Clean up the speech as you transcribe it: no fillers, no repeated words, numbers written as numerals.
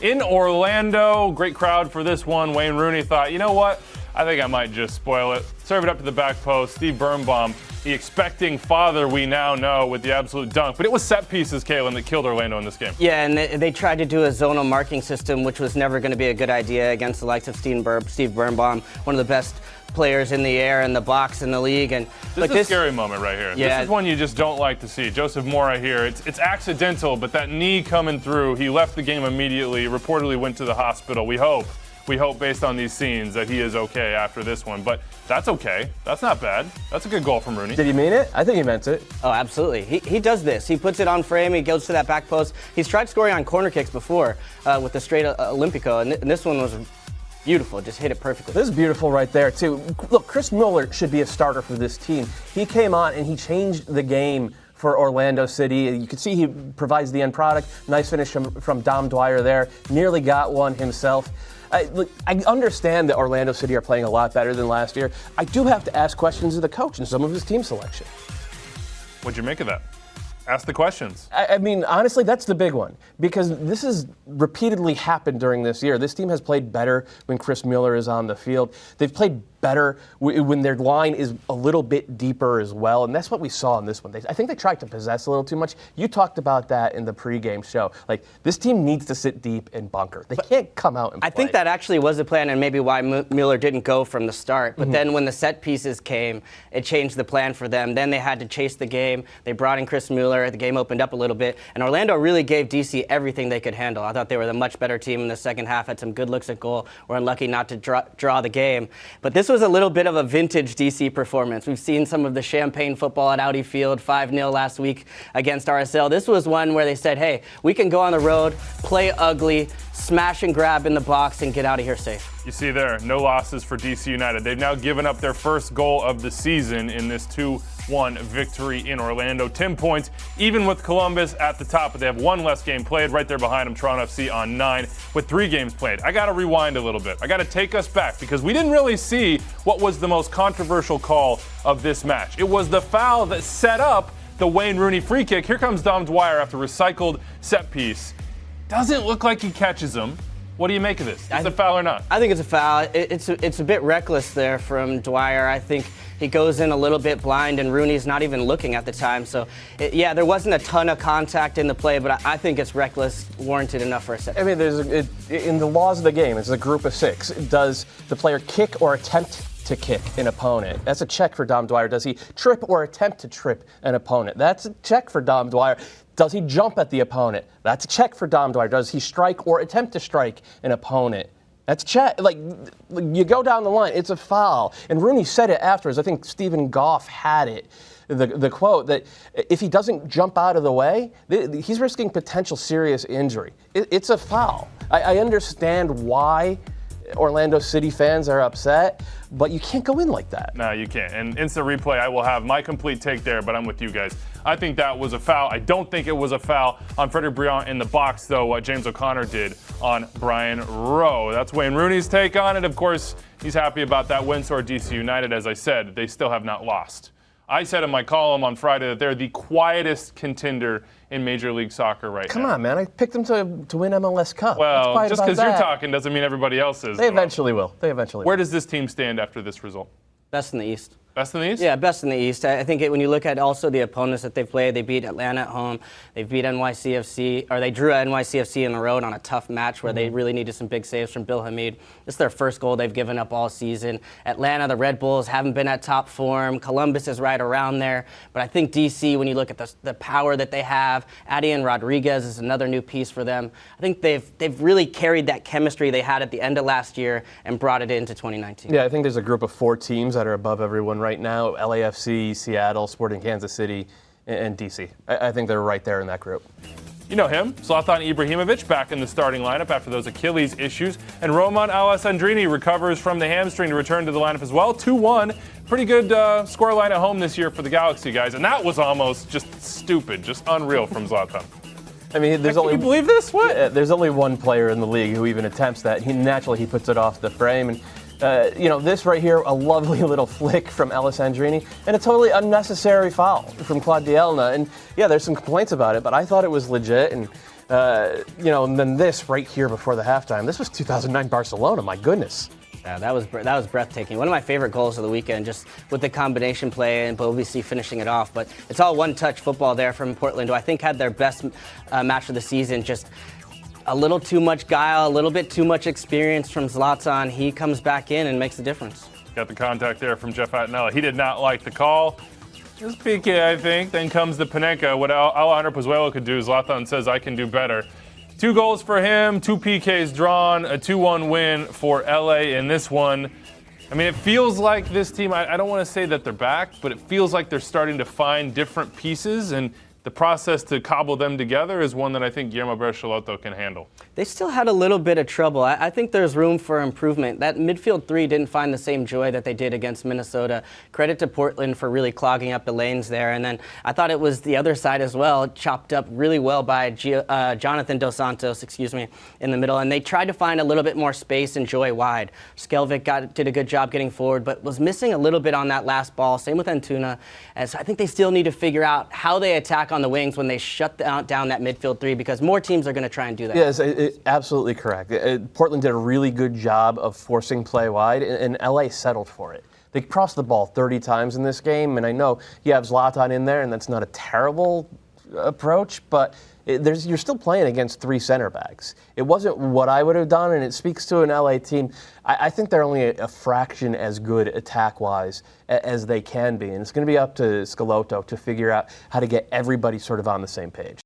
in Orlando. Great crowd for this one. Wayne Rooney thought, you know what? I think I might just spoil it. Serve it up to the back post. Steve Birnbaum, the expecting father we now know, with the absolute dunk. But it was set pieces, Calen, that killed Orlando in this game. Yeah, and they tried to do a zonal marking system, which was never going to be a good idea against the likes of Steve Birnbaum, one of the best players in the air and the box in the league. And this is a scary moment right here. Yeah. This is one you just don't like to see. Joseph Mora here. It's accidental, but that knee coming through, he left the game immediately, reportedly went to the hospital. We hope based on these scenes that he is okay after this one. But that's okay. That's not bad. That's a good goal from Rooney. Did he mean it? I think he meant it. Oh, absolutely. He does this. He puts it on frame. He goes to that back post. He's tried scoring on corner kicks before with the straight Olympico, and this one was beautiful. Just hit it perfectly. This is beautiful right there, too. Look, Chris Mueller should be a starter for this team. He came on and he changed the game for Orlando City. You can see he provides the end product. Nice finish from Dom Dwyer there. Nearly got one himself. I understand that Orlando City are playing a lot better than last year. I do have to ask questions of the coach and some of his team selection. What'd you make of that? Ask the questions. I mean, honestly, that's the big one, because this has repeatedly happened during this year. This team has played better when Chris Mueller is on the field. They've played better when their line is a little bit deeper as well, and that's what we saw in this one. I think they tried to possess a little too much. You talked about that in the pregame show. Like, this team needs to sit deep and bunker. They can't come out and play. I think that actually was the plan, and maybe why Mueller didn't go from the start. But then when the set pieces came, it changed the plan for them. Then they had to chase the game. They brought in Chris Mueller. The game opened up a little bit, and Orlando really gave DC everything they could handle. I thought they were the much better team in the second half, had some good looks at goal, were unlucky not to draw the game. But this was a little bit of a vintage DC performance. We've seen some of the champagne football at Audi Field, 5-0 last week against RSL. This was one where they said, hey, we can go on the road, play ugly, smash and grab in the box, and get out of here safe. You see there, no losses for DC United. They've now given up their first goal of the season in this 2-1 victory in Orlando. 10 points, even with Columbus at the top, but they have one less game played. Right there behind them, Toronto FC on 9 with 3 games played. I got to rewind a little bit. I got to take us back because we didn't really see what was the most controversial call of this match. It was the foul that set up the Wayne Rooney free kick. Here comes Dom Dwyer after recycled set piece. Doesn't look like he catches him. What do you make of this? Is it a foul or not? I think it's a foul. It's a bit reckless there from Dwyer. I think he goes in a little bit blind, and Rooney's not even looking at the time. So, yeah, there wasn't a ton of contact in the play, but I think it's reckless, warranted enough for a second. I mean, in the laws of the game, it's a group of 6. Does the player kick or attempt to kick an opponent? That's a check for Dom Dwyer. Does he trip or attempt to trip an opponent? That's a check for Dom Dwyer. Does he jump at the opponent? That's a check for Dom Dwyer. Does he strike or attempt to strike an opponent? That's a check. Like, you go down the line, it's a foul. And Rooney said it afterwards. I think Stephen Goff had it. The quote that if he doesn't jump out of the way, he's risking potential serious injury. It's a foul. I understand why Orlando City fans are upset, but you can't go in like that. No, you can't. And instant replay, I will have my complete take there, but I'm with you guys. I think that was a foul. I don't think it was a foul on Frederick Briand in the box, though, what James O'Connor did on Brian Rowe. That's Wayne Rooney's take on it. Of course, he's happy about that win for DC United. As I said, they still have not lost. I said in my column on Friday that they're the quietest contender in Major League Soccer right now. Come on, man. I picked them to win MLS Cup. Well, just because you're talking doesn't mean everybody else is. They eventually will. Where does this team stand after this result? Best in the East. Best in the East? Yeah, best in the East. I think when you look at also the opponents that they've played, they beat Atlanta at home, they beat NYCFC, or they drew NYCFC in the road on a tough match where they really needed some big saves from Bill Hamid. This is their first goal they've given up all season. Atlanta, the Red Bulls haven't been at top form. Columbus is right around there. But I think DC, when you look at the power that they have, Adian Rodriguez is another new piece for them. I think they've really carried that chemistry they had at the end of last year and brought it into 2019. Yeah, I think there's a group of 4 teams that are above everyone right now: LAFC, Seattle, Sporting Kansas City, and DC. I think they're right there in that group. You know him, Zlatan Ibrahimovic, back in the starting lineup after those Achilles issues. And Roman Alessandrini recovers from the hamstring to return to the lineup as well. 2-1. Pretty good scoreline at home this year for the Galaxy, guys. And that was almost just stupid, just unreal from Zlatan. I mean, Can you believe this? What? There's only one player in the league who even attempts that. He puts it off the frame. And this right here, a lovely little flick from Alessandrini, and a totally unnecessary foul from Claude Dielna. And yeah, there's some complaints about it, but I thought it was legit. And And then this right here before the halftime. This was 2009 Barcelona. My goodness. Yeah, that was breathtaking. One of my favorite goals of the weekend, just with the combination play and Bobisi finishing it off. But it's all one-touch football there from Portland, who I think had their best match of the season. Just a little too much guile, a little bit too much experience from Zlatan. He comes back in and makes a difference. Got the contact there from Jeff Attinella. He did not like the call. Just PK, I think. Then comes the Panenka. What Alejandro Pozuelo could do, Zlatan says, I can do better. 2 goals for him, 2 PKs drawn, a 2-1 win for LA in this one. I mean, it feels like this team, I don't want to say that they're back, but it feels like they're starting to find different pieces, and the process to cobble them together is one that I think Guillermo Berchelotto can handle. They still had a little bit of trouble. I think there's room for improvement. That midfield three didn't find the same joy that they did against Minnesota. Credit to Portland for really clogging up the lanes there. And then I thought it was the other side as well, chopped up really well by Jonathan Dos Santos, in the middle. And they tried to find a little bit more space and joy wide. Skelvik did a good job getting forward, but was missing a little bit on that last ball. Same with Antuna. And so I think they still need to figure out how they attack on the wings when they shut down that midfield three, because more teams are going to try and do that. Yes, absolutely correct. Portland did a really good job of forcing play wide, and LA settled for it. They crossed the ball 30 times in this game, and I know you have Zlatan in there, and that's not a terrible approach, but you're still playing against 3 center backs. It wasn't what I would have done, and it speaks to an LA team. I think they're only a fraction as good attack-wise as they can be, and it's going to be up to Schelotto to figure out how to get everybody sort of on the same page.